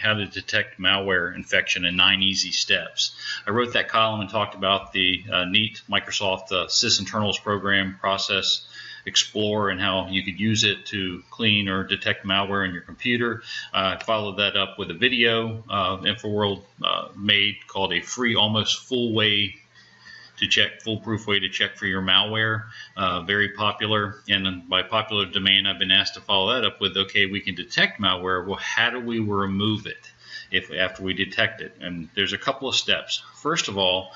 how to detect malware infection in 9 easy steps. I wrote that column and talked about the neat Microsoft sysinternals program, Process Explorer, and how you could use it to clean or detect malware in your computer. I followed that up with a video InfoWorld made called a free, almost foolproof way to check for your malware. Very popular, and by popular demand, I've been asked to follow that up with, okay, we can detect malware. Well, how do we remove it after we detect it? And there's a couple of steps. First of all,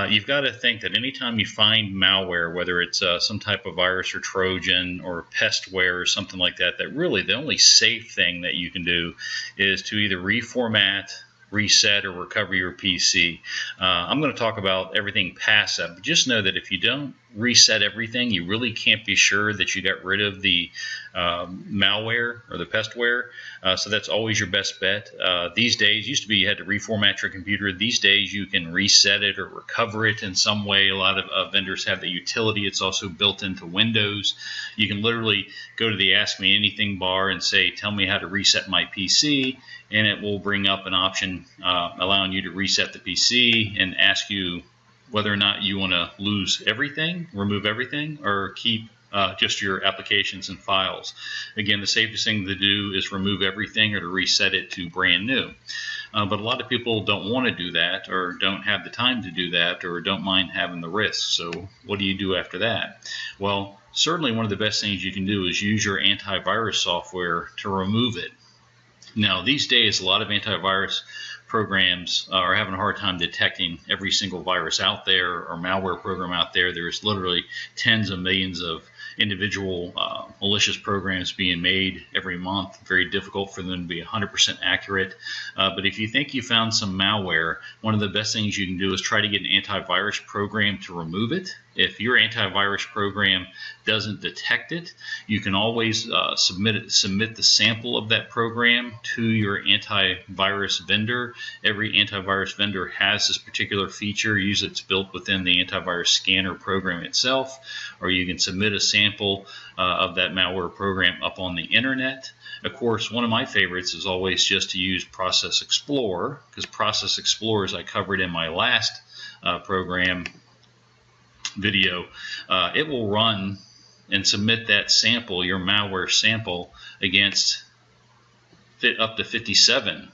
you've got to think that anytime you find malware, whether it's some type of virus or Trojan or pestware or something like that, that really the only safe thing that you can do is to either reformat, reset, or recover your PC. I'm going to talk about everything past that, but just know that if you don't reset everything, you really can't be sure that you got rid of the malware or the pestware. So that's always your best bet. These days, used to be you had to reformat your computer. These days, you can reset it or recover it in some way. A lot of vendors have the utility. It's also built into Windows. You can literally go to the Ask Me Anything bar and say, tell me how to reset my PC, and it will bring up an option allowing you to reset the PC and ask you whether or not you want to lose everything, remove everything, or keep just your applications and files. Again, the safest thing to do is remove everything or to reset it to brand new. But a lot of people don't want to do that, or don't have the time to do that, or don't mind having the risk. So what do you do after that? Well, certainly one of the best things you can do is use your antivirus software to remove it. Now, these days, a lot of antivirus programs are having a hard time detecting every single virus out there or malware program out there. There's literally tens of millions of individual malicious programs being made every month. Very difficult for them to be 100% accurate. But if you think you found some malware, one of the best things you can do is try to get an antivirus program to remove it. If your antivirus program doesn't detect it, you can always submit the sample of that program to your antivirus vendor. Every antivirus vendor has this particular feature. Usually it's built within the antivirus scanner program itself, or you can submit a sample of that malware program up on the internet. Of course, one of my favorites is always just to use Process Explorer, because Process Explorer, as I covered in my last program video, it will run and submit that sample, your malware sample, against up to 57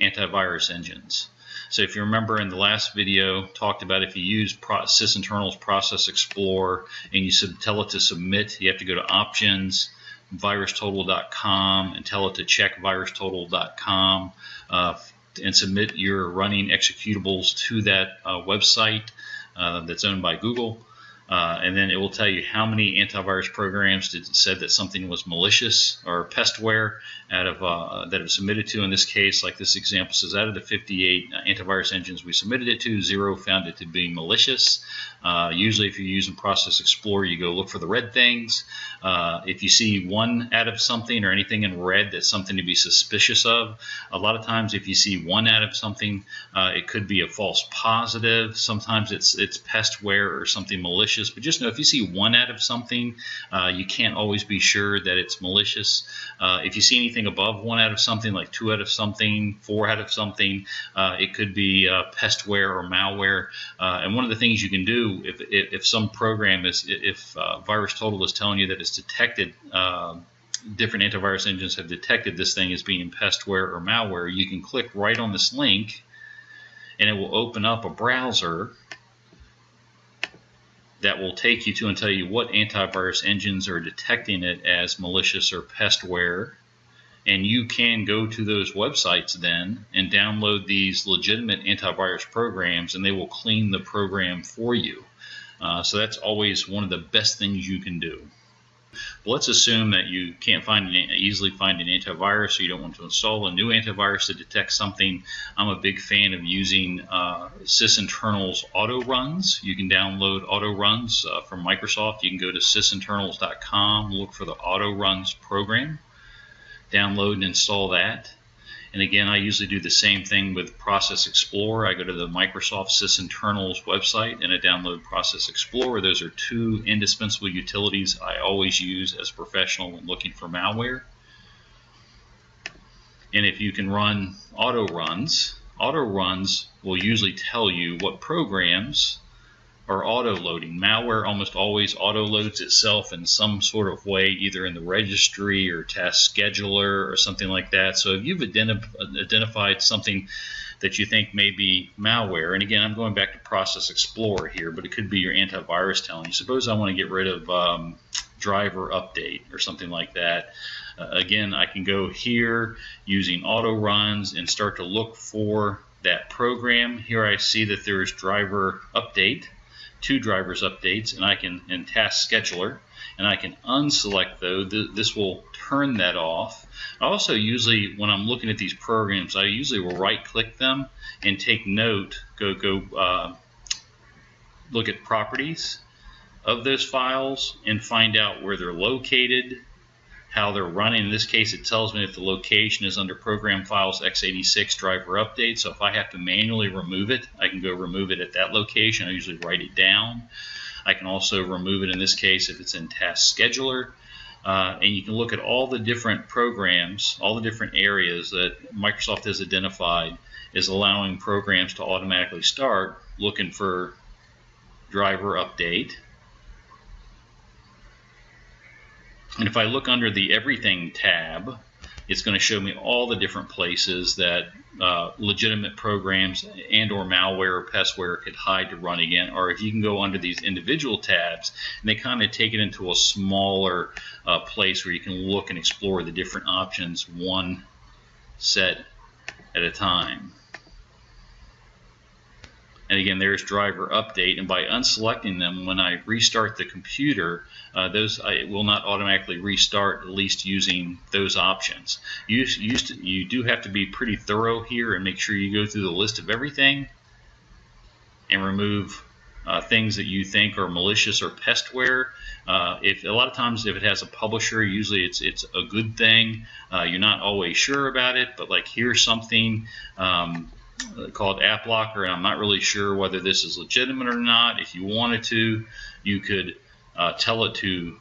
antivirus engines. So if you remember in the last video, talked about if you use sysinternals Process Explorer and you tell it to submit, you have to go to options, virustotal.com, and tell it to check virustotal.com and submit your running executables to that website that's owned by Google. And then it will tell you how many antivirus programs said that something was malicious or pestware out of that it was submitted to. In this case, like this example says, out of the 58 antivirus engines we submitted it to, 0 found it to be malicious. Usually if you're using Process Explorer, you go look for the red things. If you see 1 out of something or anything in red, that's something to be suspicious of. A lot of times if you see 1 out of something, it could be a false positive. Sometimes it's pestware or something malicious. But just know if you see 1 out of something, you can't always be sure that it's malicious. If you see anything above 1 out of something, like 2 out of something, 4 out of something, it could be pestware or malware. And one of the things you can do if some program if VirusTotal is telling you that it's detected, different antivirus engines have detected this thing as being pestware or malware, you can click right on this link and it will open up a browser that will take you to and tell you what antivirus engines are detecting it as malicious or pestware. And you can go to those websites then and download these legitimate antivirus programs, and they will clean the program for you. So that's always one of the best things you can do. Well, let's assume that you can't easily find an antivirus, or you don't want to install a new antivirus to detect something. I'm a big fan of using sysinternals auto runs. You can download auto runs from Microsoft. You can go to sysinternals.com, look for the auto runs program, download and install that. And again, I usually do the same thing with Process Explorer. I go to the Microsoft sysinternals website and I download Process Explorer. Those are 2 indispensable utilities I always use as a professional when looking for malware. And if you can run auto runs will usually tell you what programs are auto loading. Malware almost always auto loads itself in some sort of way, either in the registry or task scheduler or something like that. So if you've identified something that you think may be malware, and again, I'm going back to Process Explorer here, but it could be your antivirus telling you, suppose I want to get rid of driver update or something like that. Again, I can go here using auto runs and start to look for that program. Here I see that there is driver update, 2 drivers updates, and I can, in task scheduler, and I can unselect those. This will turn that off. I also usually, when I'm looking at these programs, I usually will right-click them and take note, go look at properties of those files and find out where they're located, how they're running. In this case, it tells me if the location is under Program Files x86 driver update. So if I have to manually remove it, I can go remove it at that location. I usually write it down. I can also remove it in this case if it's in Task Scheduler. And you can look at all the different programs, all the different areas that Microsoft has identified as allowing programs to automatically start, looking for driver update. And if I look under the Everything tab, it's going to show me all the different places that legitimate programs and or malware or pestware could hide to run again. Or if you can go under these individual tabs, and they kind of take it into a smaller place where you can look and explore the different options one set at a time. And again, there's driver update, and by unselecting them, when I restart the computer, it will not automatically restart, at least using those options. You do have to be pretty thorough here and make sure you go through the list of everything and remove things that you think are malicious or pestware. If a lot of times if it has a publisher, usually it's a good thing. You're not always sure about it, but like here's something called App Locker, and I'm not really sure whether this is legitimate or not. If you wanted to, you could tell it to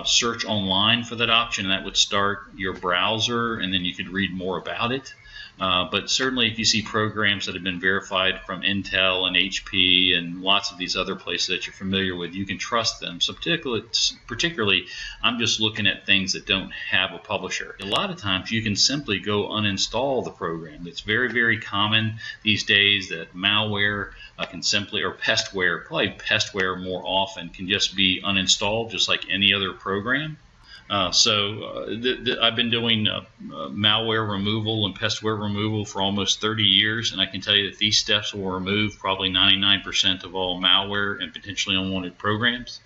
search online for that option, and that would start your browser, and then you could read more about it. But certainly if you see programs that have been verified from Intel and HP and lots of these other places that you're familiar with, you can trust them. So particularly, I'm just looking at things that don't have a publisher. A lot of times you can simply go uninstall the program. It's very, very common these days that malware can simply, or pestware, probably pestware more often, can just be uninstalled just like any other program. I've been doing malware removal and pestware removal for almost 30 years, and I can tell you that these steps will remove probably 99% of all malware and potentially unwanted programs.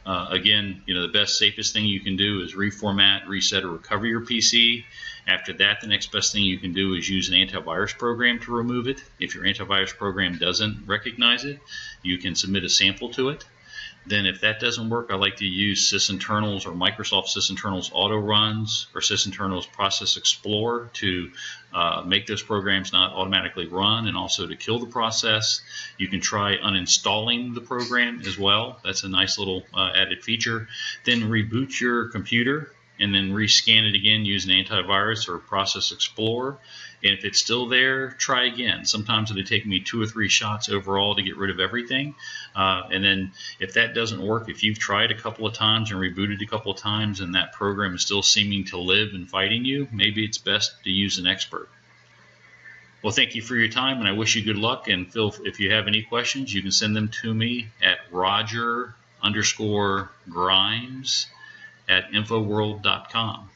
Again, the best, safest thing you can do is reformat, reset, or recover your PC. After that, the next best thing you can do is use an antivirus program to remove it. If your antivirus program doesn't recognize it, you can submit a sample to it. Then if that doesn't work, I like to use sysinternals or Microsoft sysinternals auto runs or sysinternals Process Explorer to make those programs not automatically run and also to kill the process. You can try uninstalling the program as well. That's a nice little added feature. Then reboot your computer and then rescan it again using antivirus or Process Explorer. And if it's still there, try again. Sometimes it'll take me 2 or 3 shots overall to get rid of everything. And then if that doesn't work, if you've tried a couple of times and rebooted a couple of times and that program is still seeming to live and fighting you, maybe it's best to use an expert. Well, thank you for your time, and I wish you good luck. And Phil, if you have any questions, you can send them to me at Roger_Grimes@infoworld.com.